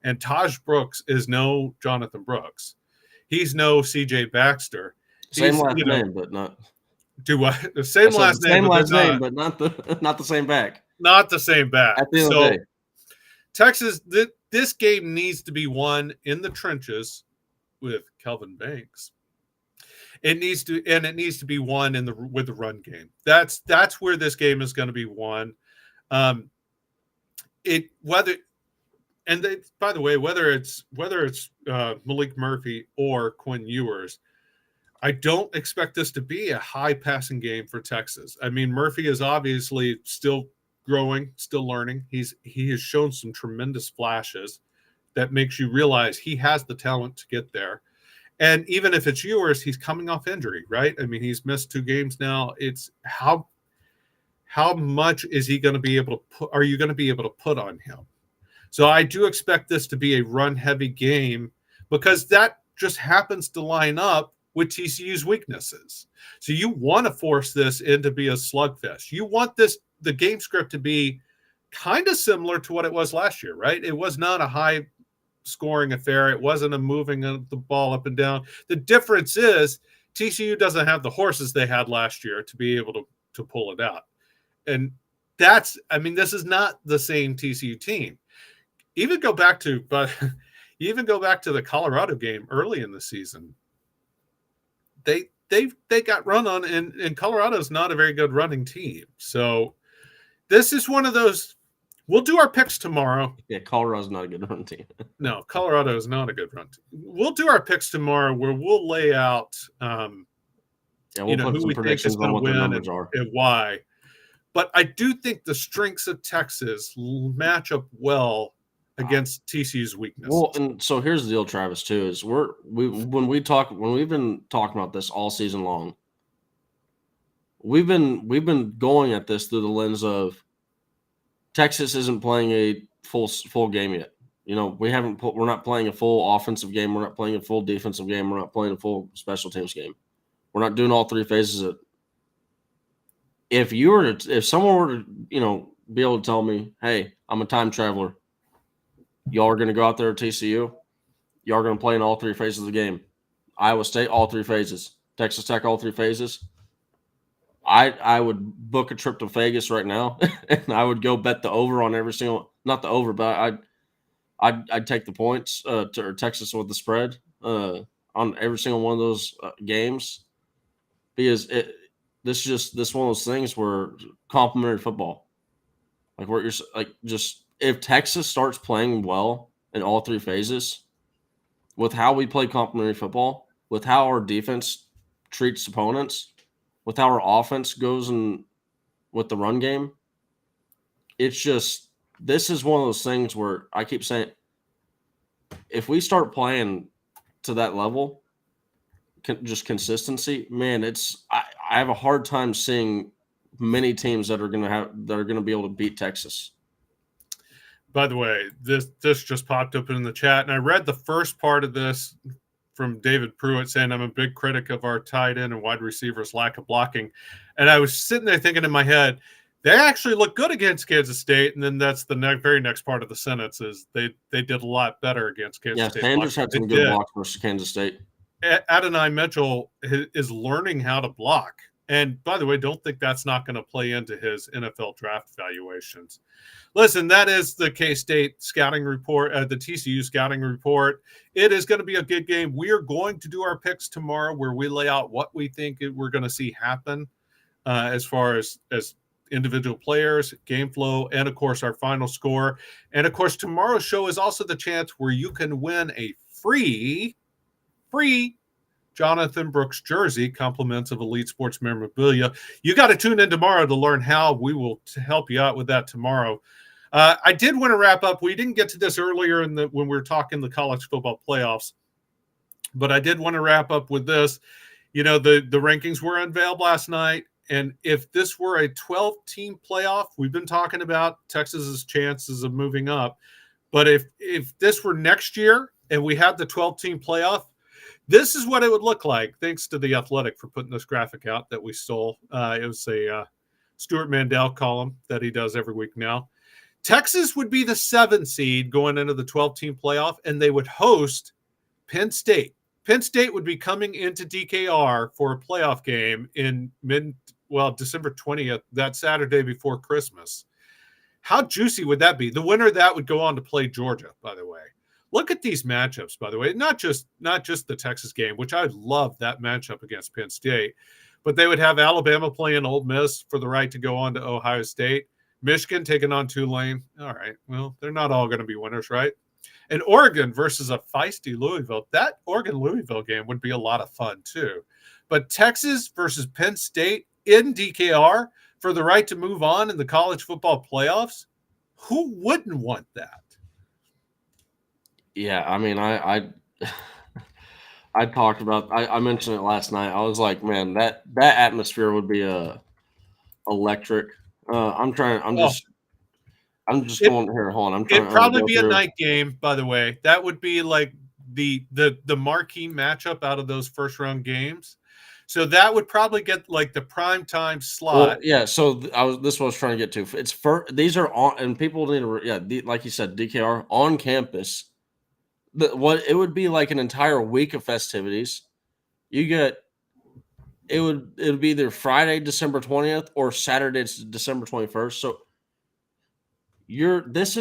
And Taj Brooks is no Jonathan Brooks. He's no C.J. Baxter. Same last name, but not. Do what? The same last name, but not the same back. Not the same back. At the end of the day. Texas, this game needs to be won in the trenches with Kelvin Banks. It needs to be won with the run game. That's where this game is going to be won. By the way, whether it's Malik Murphy or Quinn Ewers, I don't expect this to be a high passing game for Texas. I mean, Murphy is obviously still growing, still learning. He has shown some tremendous flashes that makes you realize he has the talent to get there. And even if it's Ewers, he's coming off injury, right? I mean, he's missed 2 games now. It's how much is he going to be able to put? Are you going to be able to put on him? So I do expect this to be a run-heavy game because that just happens to line up with TCU's weaknesses. So you want to force this into be a slugfest. You want the game script to be kind of similar to what it was last year, right? It was not a high-scoring affair. It wasn't a moving the ball up and down. The difference is TCU doesn't have the horses they had last year to be able to pull it out. And this is not the same TCU team. Even go back to the Colorado game early in the season. They got run on, and Colorado's not a very good running team. So this is one of those. We'll do our picks tomorrow. Yeah, Colorado's not a good run team. No, Colorado is not a good run team. We'll do our picks tomorrow where we'll lay out we'll put who some we think is going to win and why. But I do think the strengths of Texas match up well against TCU's weaknesses. Well, and so here's the deal, Travis, too, is when we've been talking about this all season long, we've been going at this through the lens of Texas isn't playing a full game yet. We're not playing a full offensive game, we're not playing a full defensive game, we're not playing a full special teams game. We're not doing all 3 phases of it. If someone were to, be able to tell me, hey, I'm a time traveler, y'all are going to go out there at TCU, y'all are going to play in all 3 phases of the game. Iowa State, all 3 phases. Texas Tech, all 3 phases. I would book a trip to Vegas right now, and I would go bet the over on every single – not the over, but I'd take the points or Texas with the spread on every single one of those games, because this is one of those things where complimentary football, like where you're like, just if Texas starts playing well in all 3 phases, with how we play complimentary football, with how our defense treats opponents, with how our offense goes and with the run game, it's just, this is one of those things where I keep saying, if we start playing to that level, just consistency, man, I have a hard time seeing many teams that are going to be able to beat Texas. by the way, this just popped up in the chat, and I read the first part of this from David Pruitt saying I'm a big critic of our tight end and wide receivers' lack of blocking. And I was sitting there thinking in my head, they actually look good against Kansas State. And then that's the very next part of the sentence is they did a lot better against Kansas State. Sanders had some good blocks versus Kansas State. Adonai Mitchell is learning how to block. And by the way, don't think that's not going to play into his NFL draft valuations. Listen, that is the K-State scouting report, the TCU scouting report. It is going to be a good game. We are going to do our picks tomorrow where we lay out what we think we're going to see happen as far as individual players, game flow, and, of course, our final score. And, of course, tomorrow's show is also the chance where you can win a free Jonathan Brooks jersey, compliments of Elite Sports Memorabilia. You got to tune in tomorrow to learn how. We will help you out with that tomorrow. I did want to wrap up. We didn't get to this earlier when we were talking the college football playoffs, but I did want to wrap up with this. You know, the rankings were unveiled last night, and if this were a 12-team playoff, we've been talking about Texas's chances of moving up. But if this were next year and we had the 12-team playoff, this is what it would look like, thanks to The Athletic for putting this graphic out that we stole. It was a Stuart Mandel column that he does every week now. Texas would be the 7th seed going into the 12-team playoff, and they would host Penn State. Penn State would be coming into DKR for a playoff game in December 20th, that Saturday before Christmas. How juicy would that be? The winner of that would go on to play Georgia, by the way. Look at these matchups, by the way. Not just the Texas game, which I love that matchup against Penn State, but they would have Alabama playing Ole Miss for the right to go on to Ohio State. Michigan taking on Tulane. All right, well, they're not all going to be winners, right? And Oregon versus a feisty Louisville. That Oregon-Louisville game would be a lot of fun, too. But Texas versus Penn State in DKR for the right to move on in the college football playoffs, who wouldn't want that? Yeah, I mean, I talked about. I mentioned it last night. I was like, man, that atmosphere would be electric. I'm just going here. Hold on. It'd probably be a night game, by the way. That would be like the marquee matchup out of those first round games. So that would probably get like the prime time slot. Well, yeah. So this is what I was trying to get to. It's these are on, and people need to like you said, DKR on campus. What it would be like an entire week of festivities. It would be either Friday, December 20th, or Saturday, December 21st. So this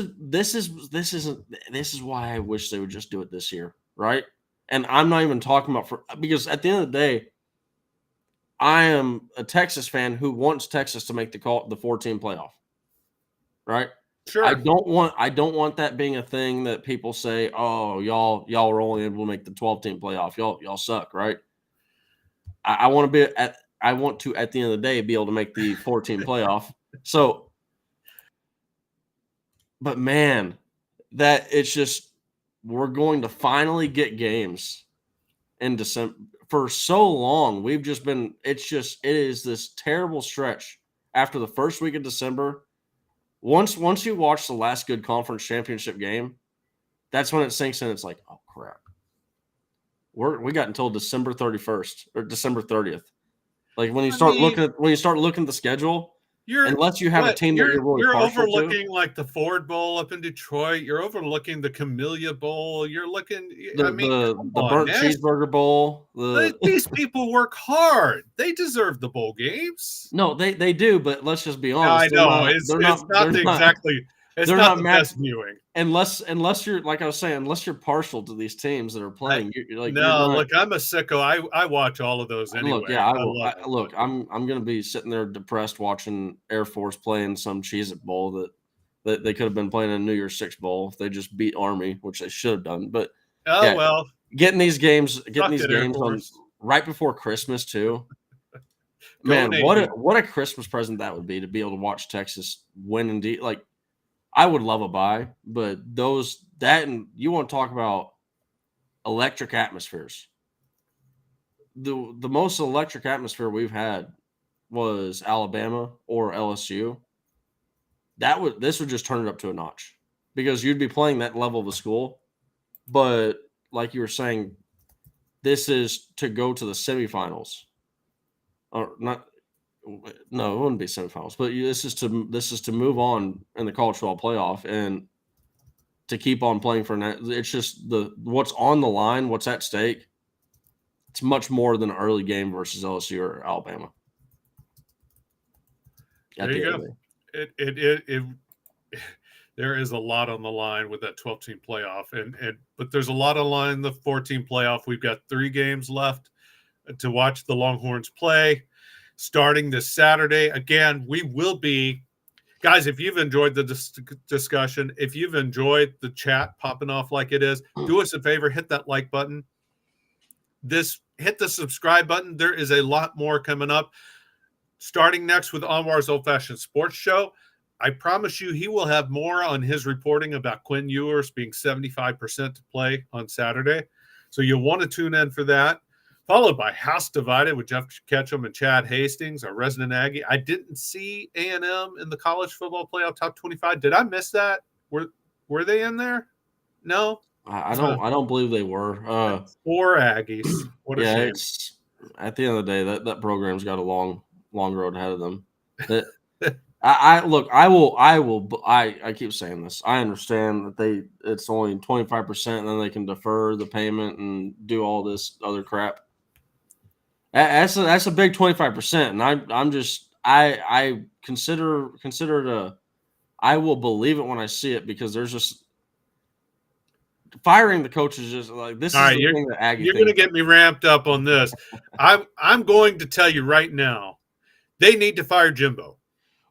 is why I wish they would just do it this year, right? And I'm not even talking about because at the end of the day, I am a Texas fan who wants Texas to make the 14 playoff, right? Sure. I don't want that being a thing that people say, oh, y'all are only able to make the 12-team playoff. Y'all suck, right? I want to at the end of the day be able to make the 14 playoff. So, but man, that it's just we're going to finally get games in December. For so long, we've just been. It is this terrible stretch after the first week of December. Once you watch the last good conference championship game, that's when it sinks in. It's like, oh crap, we got until December 31st or December 30th. Like when you start looking at the schedule, unless you have a team that you're really partial overlooking to, like the Ford Bowl up in Detroit. You're overlooking the Camellia Bowl. You're looking the burnt cheeseburger bowl. These people work hard. They deserve the bowl games. No, they do, but let's just be honest. I know it's not the best viewing. Unless you're like I was saying, unless you're partial to these teams that are playing. Look, I'm a sicko. I watch all of those anyway. Look, I'm going to be sitting there depressed watching Air Force playing some Cheez-It Bowl that they could have been playing in a New Year's Six Bowl if they just beat Army, which they should have done. But getting these games on right before Christmas too. Man, what a Christmas present that would be to be able to watch Texas win indeed. Like, I would love a bye, but and you want to talk about electric atmospheres. The most electric atmosphere we've had was Alabama or LSU. This would just turn it up to a notch. because you'd be playing that level of a school. But like you were saying, this is to go to the semifinals, or not. No, it wouldn't be semifinals, but this is to move on in the college football playoff and to keep on playing for that. It's just what's on the line, what's at stake. It's much more than an early game versus LSU or Alabama. There you go. It there is a lot on the line with that 12-team playoff, but there's a lot on the line in the 14 playoff. We've got 3 games left to watch the Longhorns play, starting this Saturday. Again, we will be, guys, if you've enjoyed the discussion, if you've enjoyed the chat popping off like it is, do us a favor, hit that like button. Hit the subscribe button. There is a lot more coming up. Starting next with Anwar's Old Fashioned Sports Show. I promise you he will have more on his reporting about Quinn Ewers being 75% to play on Saturday. So you'll want to tune in for that. Followed by House Divided with Jeff Ketchum and Chad Hastings, our resident Aggie. I didn't see A&M in the college football playoff top 25. Did I miss that? Were they in there? No? I don't believe they were. 4 Aggies. What a shame. It's at the end of the day, that program's got a long road ahead of them. I keep saying this. I understand that it's only 25%, and then they can defer the payment and do all this other crap. That's a big 25%, and I consider it I will believe it when I see it, because there's just firing the coaches just like this. All is right, the thing that Aggie you're going to get me ramped up on this. I'm going to tell you right now, they need to fire Jimbo.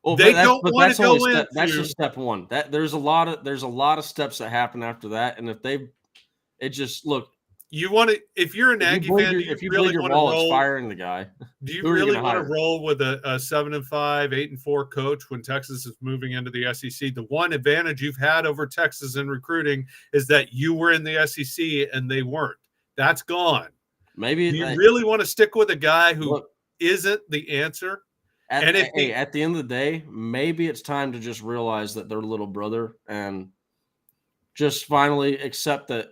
Well, they don't want to go in. That's just step one. There's a lot of steps that happen after that, and you want to, if you're an Aggie fan, if you really want to roll, firing the guy. Do you really want to roll with a 7-5, 8-4 coach when Texas is moving into the SEC? The one advantage you've had over Texas in recruiting is that you were in the SEC and they weren't. That's gone. Maybe do you really want to stick with a guy who isn't the answer? At the end of the day, maybe it's time to just realize that they're little brother and just finally accept that.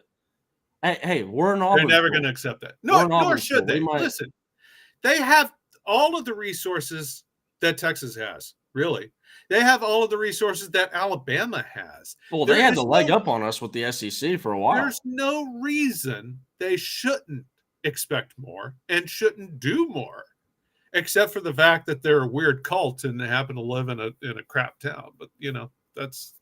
Hey, we're an Auburn. They're never going to accept that. No, nor should they. Listen, they have all of the resources that Texas has. Really, they have all of the resources that Alabama has. Well, they had the leg up on us with the SEC for a while. There's no reason they shouldn't expect more and shouldn't do more, except for the fact that they're a weird cult and they happen to live in a crap town. But that's.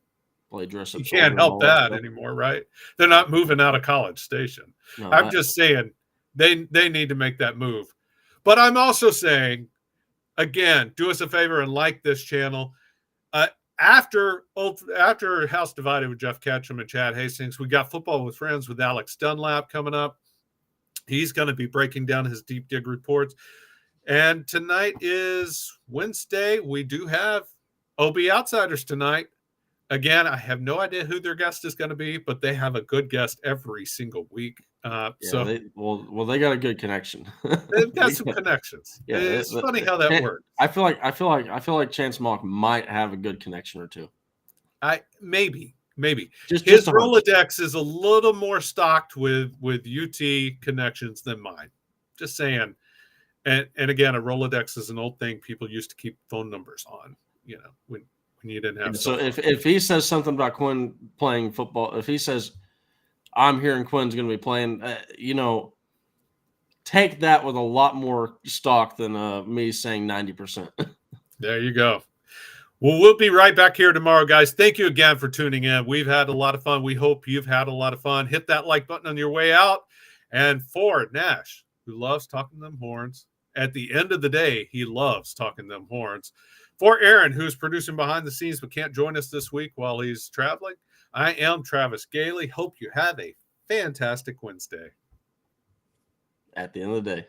You can't help that anymore, right? They're not moving out of College Station. No, I'm just saying they need to make that move. But I'm also saying, again, do us a favor and like this channel. After House Divided with Jeff Ketchum and Chad Hastings, we got Football with Friends with Alex Dunlap coming up. He's going to be breaking down his deep dig reports. And tonight is Wednesday. We do have OB Outsiders tonight. Again, I have no idea who their guest is going to be, but they have a good guest every single week. They got a good connection. They've got some connections. Yeah, it's funny how that works. I feel like Chance Mock might have a good connection or two. Maybe. Just his Rolodex is a little more stocked with UT connections than mine. Just saying. And again, a Rolodex is an old thing people used to keep phone numbers on. When you didn't have. So if he says something about Quinn playing football, if he says, I'm hearing Quinn's going to be playing, take that with a lot more stock than me saying 90%. There you go. Well, we'll be right back here tomorrow, guys. Thank you again for tuning in. We've had a lot of fun. We hope you've had a lot of fun. Hit that like button on your way out. And for Nash, who loves talking them horns, at the end of the day, he loves talking them horns. For Aaron, who's producing behind the scenes but can't join us this week while he's traveling, I am Travis Gailey. Hope you have a fantastic Wednesday. At the end of the day.